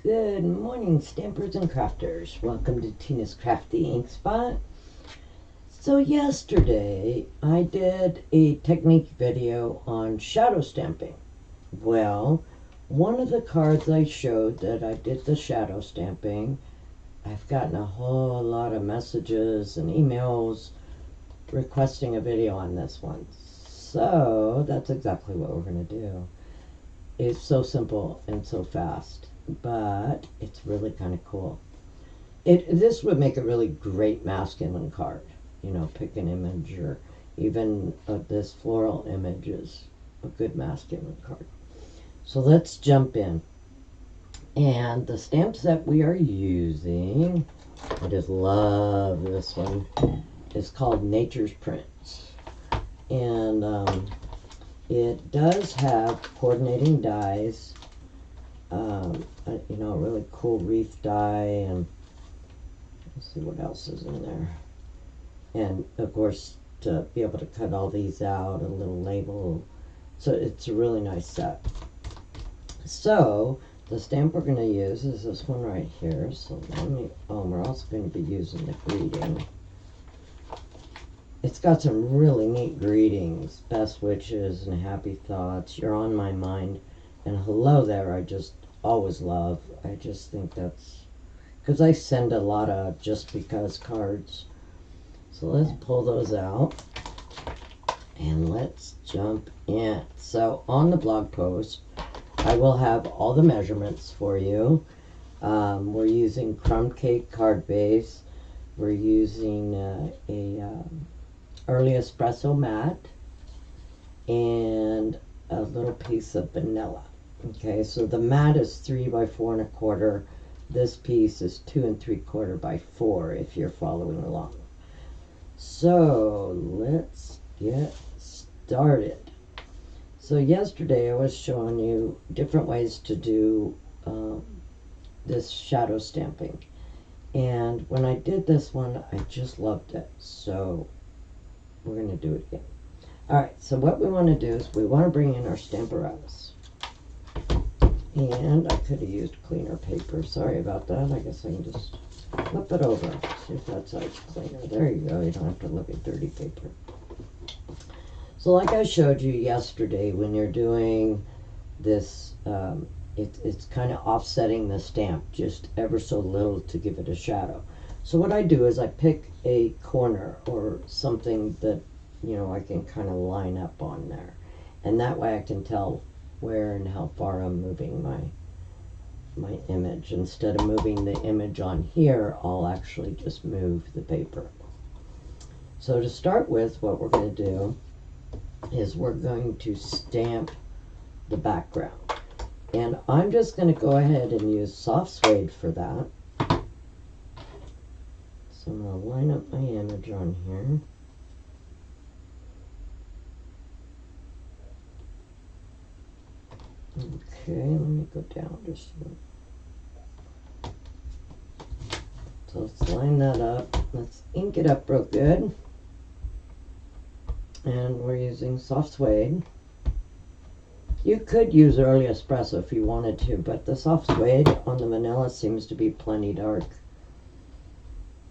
Good morning, stampers and crafters. Welcome to Tina's Crafty Ink Spot. So yesterday I did a technique video on shadow stamping. Well, one of the cards I showed that I did the shadow stamping, I've gotten a whole lot of messages and emails requesting a video on this one. So that's exactly what we're going to do. It's so simple and so fast, but it's really kind of cool. This would make a really great masculine card. You know, pick an image, or even this floral image is a good masculine card. So let's jump in. And the stamp set we are using, I just love this one, is called Nature's Prints. And it does have coordinating dies, you know, a really cool wreath die, and let's see what else is in there. And of course, to be able to cut all these out, a little label. So it's a really nice set. So the stamp we're going to use is this one right here. So we're also going to be using the greeting. It's got some really neat greetings, best wishes and happy thoughts. You're on my mind, and hello there. I just always love. I just think that's because I send a lot of just because cards. So let's pull those out and let's jump in. So on the blog post, I will have all the measurements for you. We're using crumb cake card base. We're using early espresso mat and a little piece of vanilla. Okay, so the mat is 3 by 4 1/4. This piece is 2 3/4 by 4 if you're following along. So let's get started. So yesterday I was showing you different ways to do this shadow stamping, and when I did this one I just loved it, so we're going to do it again. Alright, so what we want to do is we want to bring in our Stamparatus. And I could have used cleaner paper. Sorry about that. I guess I can just flip it over. See if that side's cleaner. There you go. You don't have to look at dirty paper. So like I showed you yesterday, when you're doing this, it's kind of offsetting the stamp just ever so little to give it a shadow. So what I do is I pick a corner or something that, you know, I can kind of line up on there. And that way I can tell where and how far I'm moving my image. Instead of moving the image on here, I'll actually just move the paper. So to start with, what we're going to do is we're going to stamp the background. And I'm just going to go ahead and use soft suede for that. So I'm going to line up my image on here. Okay, let me go down just a little. So let's line that up. Let's ink it up real good. And we're using soft suede. You could use early espresso if you wanted to, but the soft suede on the vanilla seems to be plenty dark.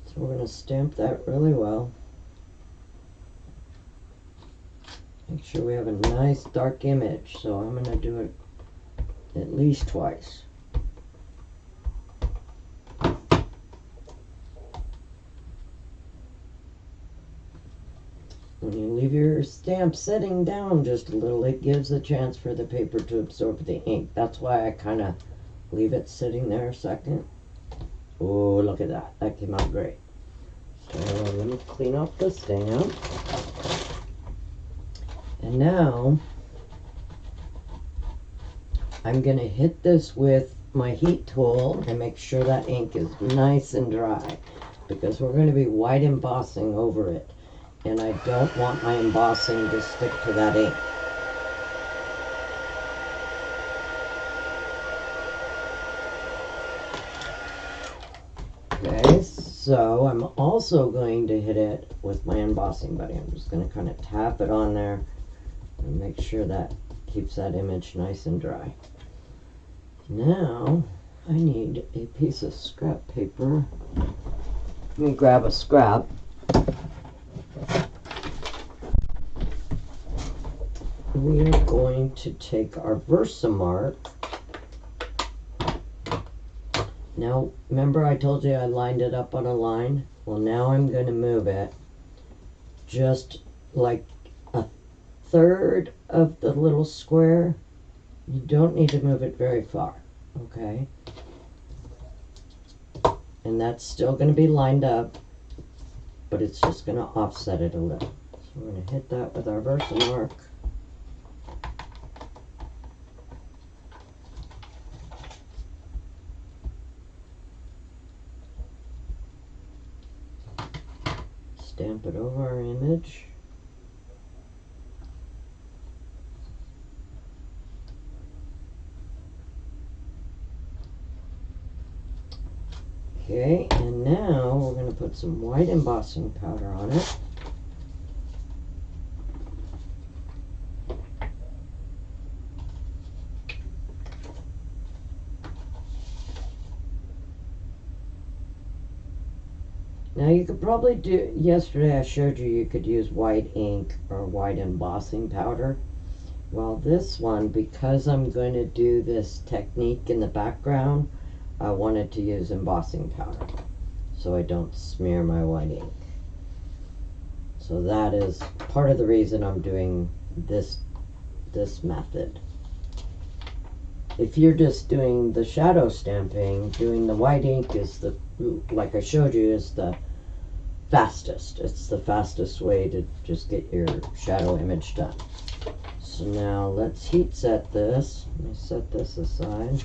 So we're going to stamp that really well. Make sure we have a nice dark image, so I'm going to do it at least twice. When you leave your stamp sitting down just a little, it gives a chance for the paper to absorb the ink. That's why I kind of leave it sitting there a second. Oh, look at that. That came out great. So let me clean up the stamp. And now I'm going to hit this with my heat tool and make sure that ink is nice and dry, because we're going to be white embossing over it, and I don't want my embossing to stick to that ink. Okay, so I'm also going to hit it with my embossing buddy. I'm just going to kind of tap it on there and make sure that keeps that image nice and dry. Now I need a piece of scrap paper. Let me grab a scrap. We are going to take our Versamark. Now, remember I told you I lined it up on a line? Well, now I'm going to move it just like a third of the little square. You don't need to move it very far, okay? And that's still going to be lined up, but it's just going to offset it a little. So we're going to hit that with our Versamark. Stamp it over our image. Okay, and now we're going to put some white embossing powder on it. Now you could probably do, yesterday I showed you could use white ink or white embossing powder. Well, this one, because I'm going to do this technique in the background, I wanted to use embossing powder so I don't smear my white ink. So that is part of the reason I'm doing this method. If you're just doing the shadow stamping, doing the white ink is the, like I showed you, is the fastest. It's the fastest way to just get your shadow image done. So now let's heat set this. Let me set this aside.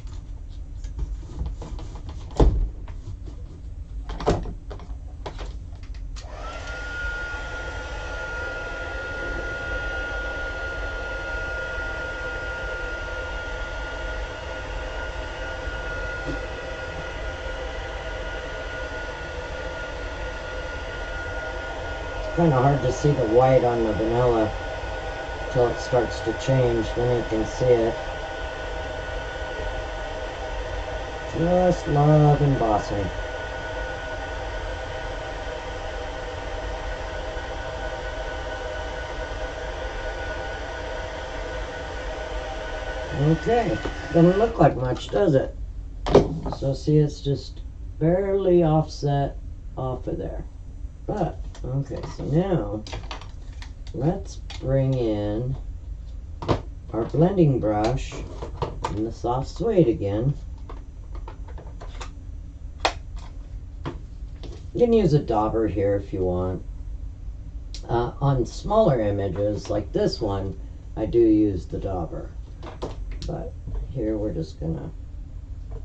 Kind of hard to see the white on the vanilla until it starts to change, then you can see it. Just love embossing. Okay, doesn't look like much, does it? So see, it's just barely offset off of there. But okay, so now let's bring in our blending brush in the soft suede again. You can use a dauber here if you want. On smaller images like this one, I do use the dauber. But here we're just gonna,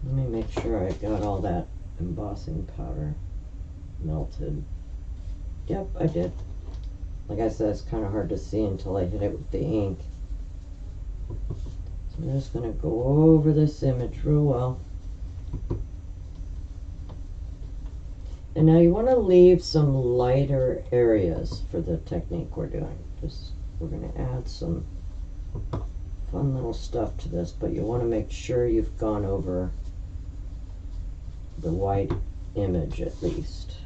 let me make sure I got all that embossing powder melted. Yep, I did. Like I said, it's kind of hard to see until I hit it with the ink. So I'm just going to go over this image real well. And now you want to leave some lighter areas for the technique we're doing. We're going to add some fun little stuff to this, but you want to make sure you've gone over the white image at least.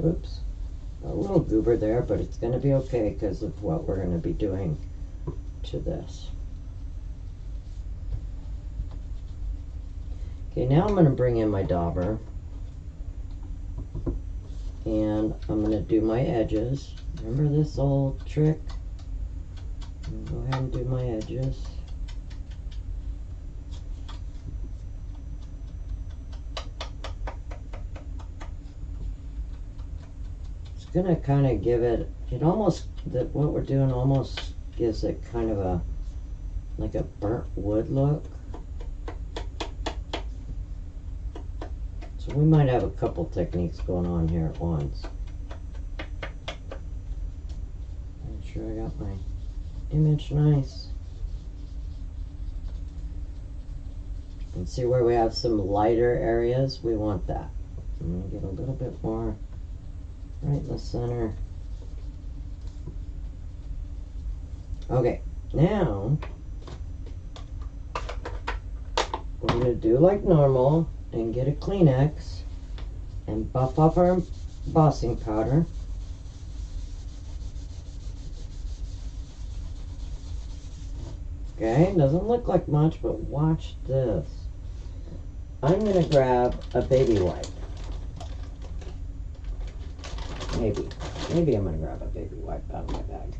Oops, a little goober there, but it's going to be okay because of what we're going to be doing to this. Okay, now I'm going to bring in my dauber and I'm going to do my edges. Remember this old trick? I'm going to go ahead and do my edges. Gonna kind of give it, what we're doing almost gives it kind of like a burnt wood look. So So we might have a couple techniques going on here at once. Make sure I got my image nice. And see where we have some lighter areas? We want that. I'm going to get a little bit more right in the center. Okay, now we're going to do like normal and get a Kleenex and buff off our embossing powder. Okay, doesn't look like much, but watch this. I'm going to grab a baby wipe. Maybe I'm going to grab a baby wipe out of my bag.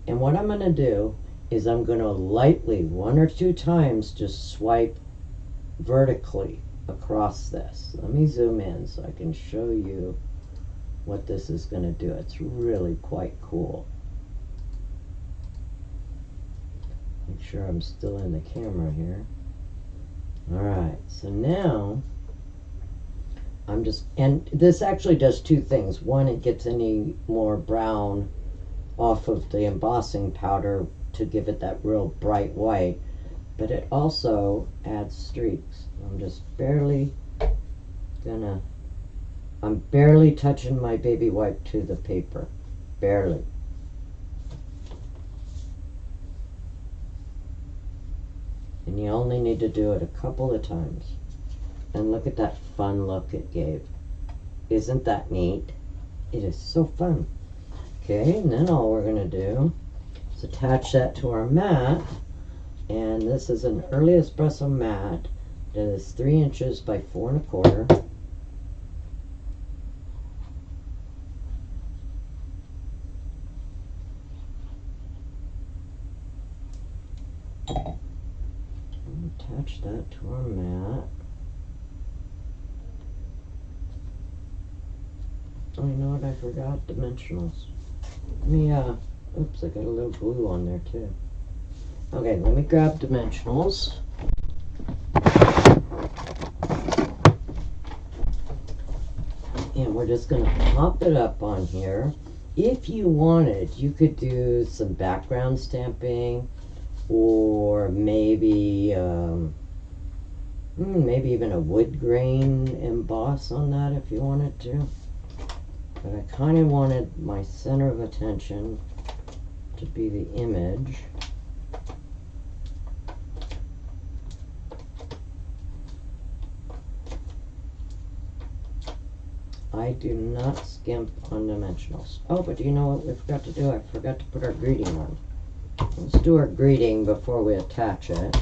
And what I'm going to do is I'm going to lightly, 1 or 2 times, just swipe vertically across this. Let me zoom in so I can show you what this is going to do. It's really quite cool. Make sure I'm still in the camera here. Alright, so now and this actually does 2 things. One, it gets any more brown off of the embossing powder to give it that real bright white, but it also adds streaks. I'm just barely I'm barely touching my baby wipe to the paper. Barely. And you only need to do it a couple of times. And look at that fun look it gave. Isn't that neat? It is so fun. Okay, and then all we're going to do is attach that to our mat. And this is an early espresso mat that is 3 inches by 4 1/4. Attach that to our mat. Oh, you know what? I forgot dimensionals. Let me, oops, I got a little glue on there too. Okay, let me grab dimensionals. And we're just going to pop it up on here. If you wanted, you could do some background stamping, or maybe maybe even a wood grain emboss on that if you wanted to. But I kind of wanted my center of attention to be the image. I do not skimp on dimensionals. Oh, but you know what we forgot to do? I forgot to put our greeting on. Let's do our greeting before we attach it.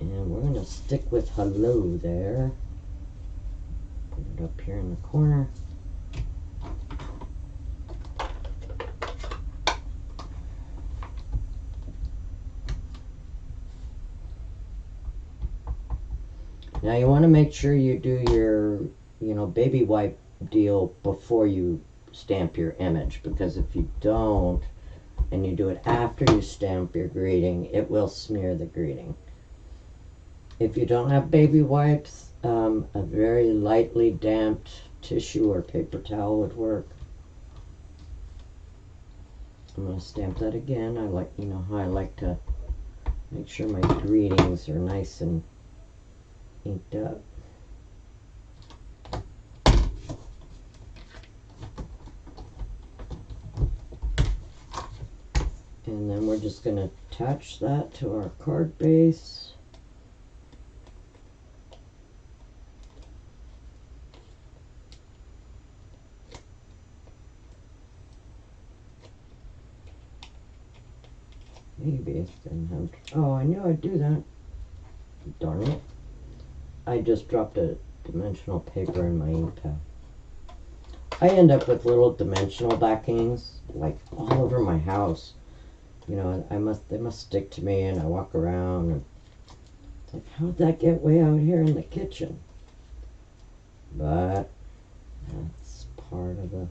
And we're going to stick with hello there. Put it up here in the corner. Now you want to make sure you do your, baby wipe deal before you stamp your image, because if you don't and you do it after you stamp your greeting, it will smear the greeting. If you don't have baby wipes, a very lightly damped tissue or paper towel would work. I'm going to stamp that again. I like, how I like to make sure my greetings are nice and inked up. And then we're just going to attach that to our card base. Maybe it's going to have... Oh, I knew I'd do that. Darn it. I just dropped a dimensional paper in my ink pad. I end up with little dimensional backings, like, all over my house. They must stick to me, and I walk around, and it's like, how'd that get way out here in the kitchen? But that's part of the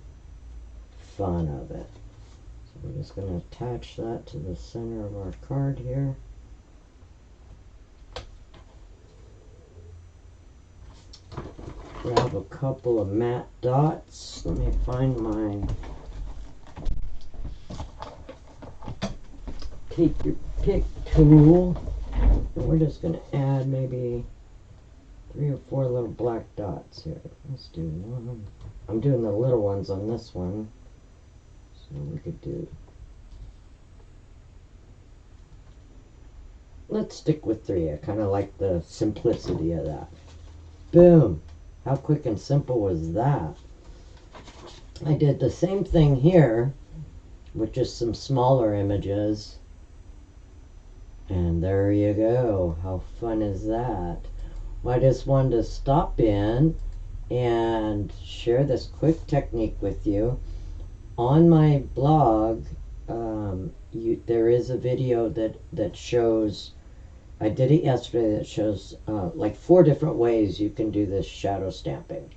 fun of it. So we're just going to attach that to the center of our card here. grab a couple of matte dots. Let me find my take your pick tool. And we're just going to add maybe 3 or 4 little black dots here. Let's do one. I'm doing the little ones on this one. So we could do... Let's stick with 3. I kind of like the simplicity of that. Boom! How quick and simple was that? I did the same thing here with just some smaller images. And there you go. How fun is that? Well, I just wanted to stop in and share this quick technique with you. On my blog, there is a video that shows, I did it yesterday, that shows like 4 different ways you can do this shadow stamping.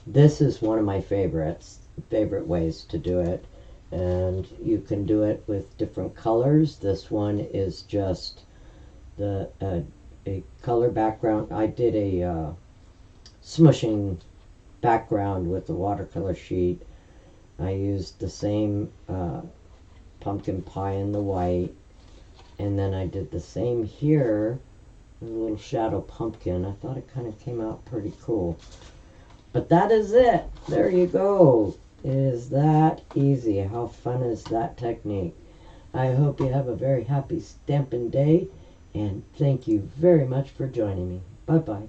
This is one of my favorite ways to do it. And you can do it with different colors. This one is just a color background. I did a smushing background with the watercolor sheet. I used the same pumpkin pie in the white, and then I did the same here with a little shadow pumpkin. I thought it kind of came out pretty cool. But that is it. There you go. It is that easy. How fun is that technique? I hope you have a very happy stamping day, and thank you very much for joining me. Bye-bye.